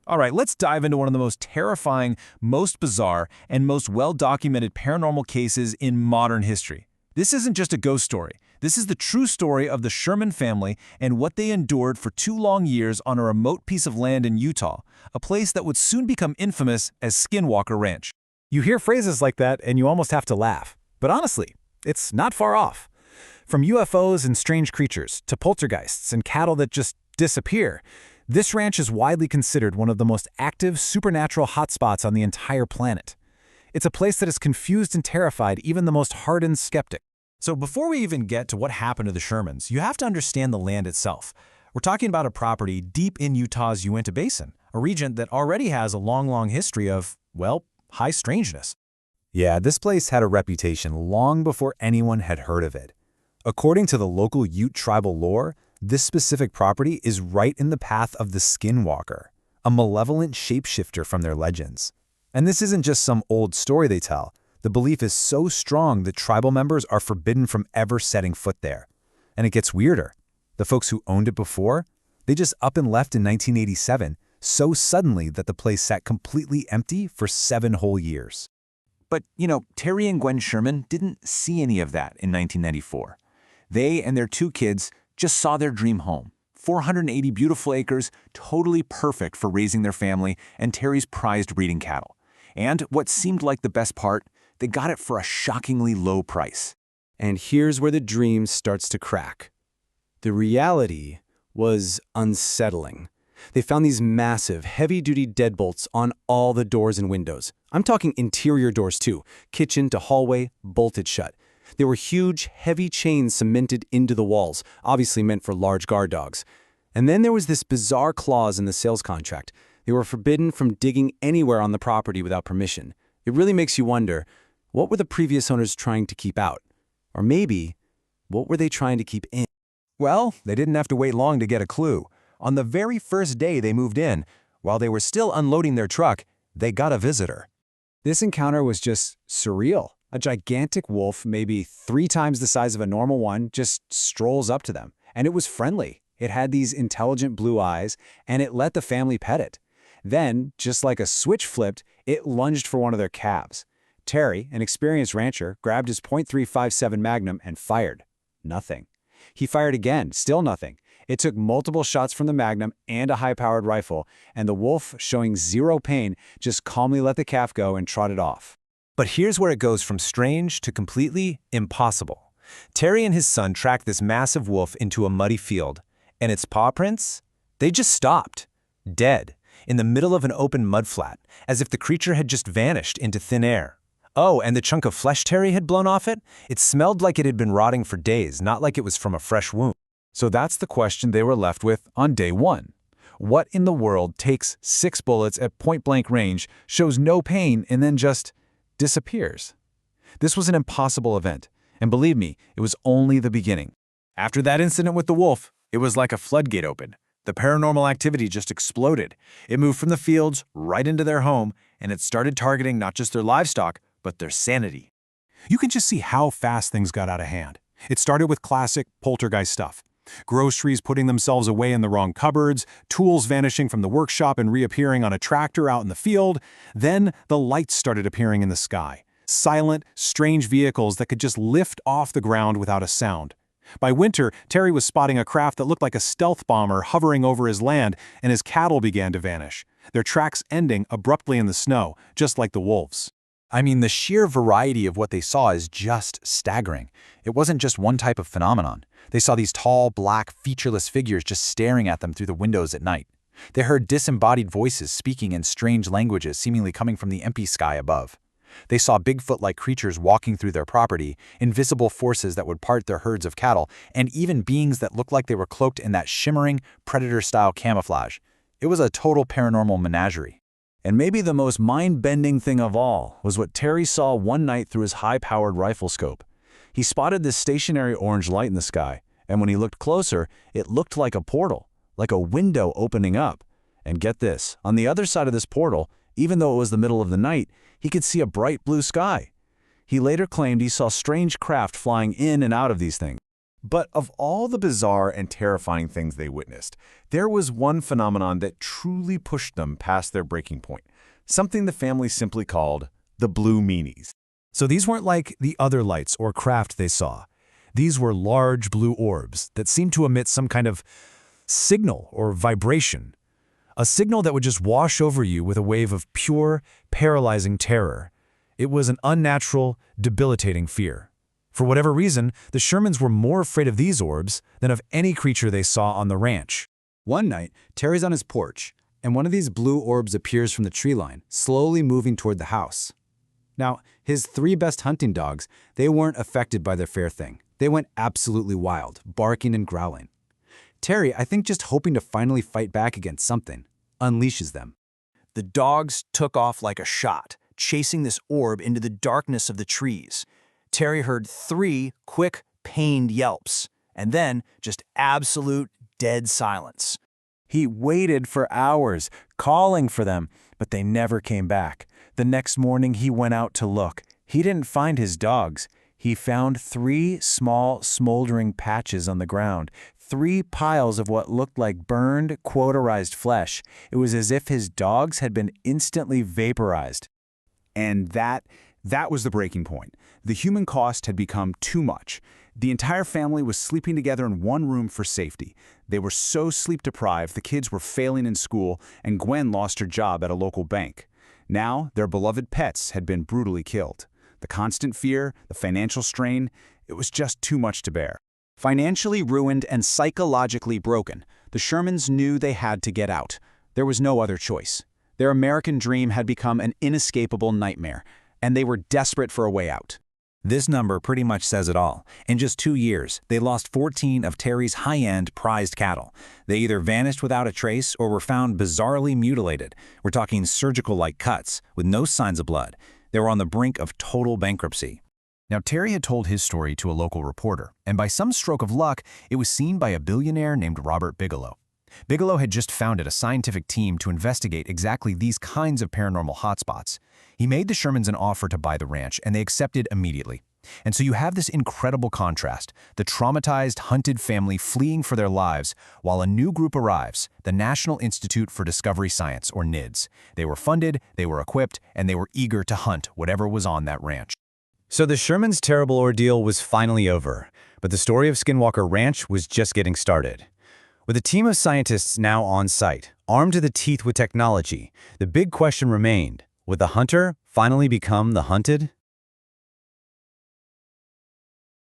All right, let's dive into one of the most terrifying, most bizarre, and most well-documented paranormal cases in modern history. This isn't just a ghost story. This is the true story of the Sherman family and what they endured for 2 long years on a remote piece of land in Utah, a place that would soon become infamous as Skinwalker Ranch. You hear phrases like that and you almost have to laugh. But honestly, it's not far off. From UFOs and strange creatures to poltergeists and cattle that just disappear, this ranch is widely considered one of the most active supernatural hotspots on the entire planet. It's a place that has confused and terrified even the most hardened skeptic. So before we even get to what happened to the Shermans, you have to understand the land itself. We're talking about a property deep in Utah's Uinta Basin, a region that already has a long history of, well, high strangeness. Yeah, this place had a reputation long before anyone had heard of it. According to the local Ute tribal lore, this specific property is right in the path of the Skinwalker, a malevolent shapeshifter from their legends. And this isn't just some old story they tell. The belief is so strong that tribal members are forbidden from ever setting foot there. And it gets weirder. The folks who owned it before, they just up and left in 1987, so suddenly that the place sat completely empty for 7 whole years. But, Terry and Gwen Sherman didn't see any of that in 1994. They and their 2 kids just saw their dream home. 480 beautiful acres, totally perfect for raising their family and Terry's prized breeding cattle. And what seemed like the best part, they got it for a shockingly low price. And here's where the dream starts to crack. The reality was unsettling. They found these massive, heavy-duty deadbolts on all the doors and windows. I'm talking interior doors too, kitchen to hallway, bolted shut. They were huge, heavy chains cemented into the walls, obviously meant for large guard dogs. And then there was this bizarre clause in the sales contract. They were forbidden from digging anywhere on the property without permission. It really makes you wonder, what were the previous owners trying to keep out? Or maybe, what were they trying to keep in? Well, they didn't have to wait long to get a clue. On the very first day they moved in, while they were still unloading their truck, they got a visitor. This encounter was just surreal. A gigantic wolf, maybe 3 times the size of a normal one, just strolls up to them. And it was friendly. It had these intelligent blue eyes, and it let the family pet it. Then, just like a switch flipped, it lunged for one of their calves. Terry, an experienced rancher, grabbed his .357 Magnum and fired. Nothing. He fired again, still nothing. It took multiple shots from the Magnum and a high-powered rifle, and the wolf, showing zero pain, just calmly let the calf go and trotted off. But here's where it goes from strange to completely impossible. Terry and his son tracked this massive wolf into a muddy field, and its paw prints? They just stopped, dead, in the middle of an open mudflat, as if the creature had just vanished into thin air. Oh, and the chunk of flesh Terry had blown off it? It smelled like it had been rotting for days, not like it was from a fresh wound. So that's the question they were left with on day 1. What in the world takes 6 bullets at point-blank range, shows no pain, and then just disappears? This was an impossible event, and believe me, it was only the beginning. After that incident with the wolf, it was like a floodgate opened. The paranormal activity just exploded. It moved from the fields right into their home, and it started targeting not just their livestock, but their sanity. You can just see how fast things got out of hand. It started with classic poltergeist stuff. Groceries putting themselves away in the wrong cupboards, tools vanishing from the workshop and reappearing on a tractor out in the field. Then the lights started appearing in the sky. Silent, strange vehicles that could just lift off the ground without a sound. By winter, Terry was spotting a craft that looked like a stealth bomber hovering over his land, and his cattle began to vanish, their tracks ending abruptly in the snow, just like the wolves. I mean, the sheer variety of what they saw is just staggering. It wasn't just one type of phenomenon. They saw these tall, black, featureless figures just staring at them through the windows at night. They heard disembodied voices speaking in strange languages seemingly coming from the empty sky above. They saw Bigfoot-like creatures walking through their property, invisible forces that would part their herds of cattle, and even beings that looked like they were cloaked in that shimmering, predator-style camouflage. It was a total paranormal menagerie. And maybe the most mind-bending thing of all was what Terry saw one night through his high-powered rifle scope. He spotted this stationary orange light in the sky, and when he looked closer, it looked like a portal, like a window opening up. And get this, on the other side of this portal, even though it was the middle of the night, he could see a bright blue sky. He later claimed he saw strange craft flying in and out of these things. But of all the bizarre and terrifying things they witnessed, there was one phenomenon that truly pushed them past their breaking point, something the family simply called the blue meanies. So these weren't like the other lights or craft they saw. These were large blue orbs that seemed to emit some kind of signal or vibration. A signal that would just wash over you with a wave of pure, paralyzing terror. It was an unnatural, debilitating fear. For whatever reason, the Shermans were more afraid of these orbs than of any creature they saw on the ranch. One night, Terry's on his porch, and one of these blue orbs appears from the tree line, slowly moving toward the house. Now, his 3 best hunting dogs, they weren't affected by the fair thing. They went absolutely wild, barking and growling. Terry, I think just hoping to finally fight back against something, unleashes them. The dogs took off like a shot, chasing this orb into the darkness of the trees. Terry heard 3 quick, pained yelps, and then just absolute dead silence. He waited for hours, calling for them, but they never came back. The next morning he went out to look. He didn't find his dogs. He found 3 small, smoldering patches on the ground, 3 piles of what looked like burned, cauterized flesh. It was as if his dogs had been instantly vaporized. And that was the breaking point. The human cost had become too much. The entire family was sleeping together in one room for safety. They were so sleep-deprived, the kids were failing in school, and Gwen lost her job at a local bank. Now, their beloved pets had been brutally killed. The constant fear, the financial strain, it was just too much to bear. Financially ruined and psychologically broken, the Shermans knew they had to get out. There was no other choice. Their American dream had become an inescapable nightmare, and they were desperate for a way out. This number pretty much says it all. In just 2 years, they lost 14 of Terry's high-end prized cattle. They either vanished without a trace or were found bizarrely mutilated. We're talking surgical-like cuts, with no signs of blood. They were on the brink of total bankruptcy. Now, Terry had told his story to a local reporter, and by some stroke of luck, it was seen by a billionaire named Robert Bigelow. Bigelow had just founded a scientific team to investigate exactly these kinds of paranormal hotspots. He made the Shermans an offer to buy the ranch, and they accepted immediately. And so you have this incredible contrast, the traumatized, hunted family fleeing for their lives, while a new group arrives, the National Institute for Discovery Science, or NIDS. They were funded, they were equipped, and they were eager to hunt whatever was on that ranch. So the Shermans' terrible ordeal was finally over, but the story of Skinwalker Ranch was just getting started. With a team of scientists now on site, armed to the teeth with technology, the big question remained, would the hunter finally become the hunted?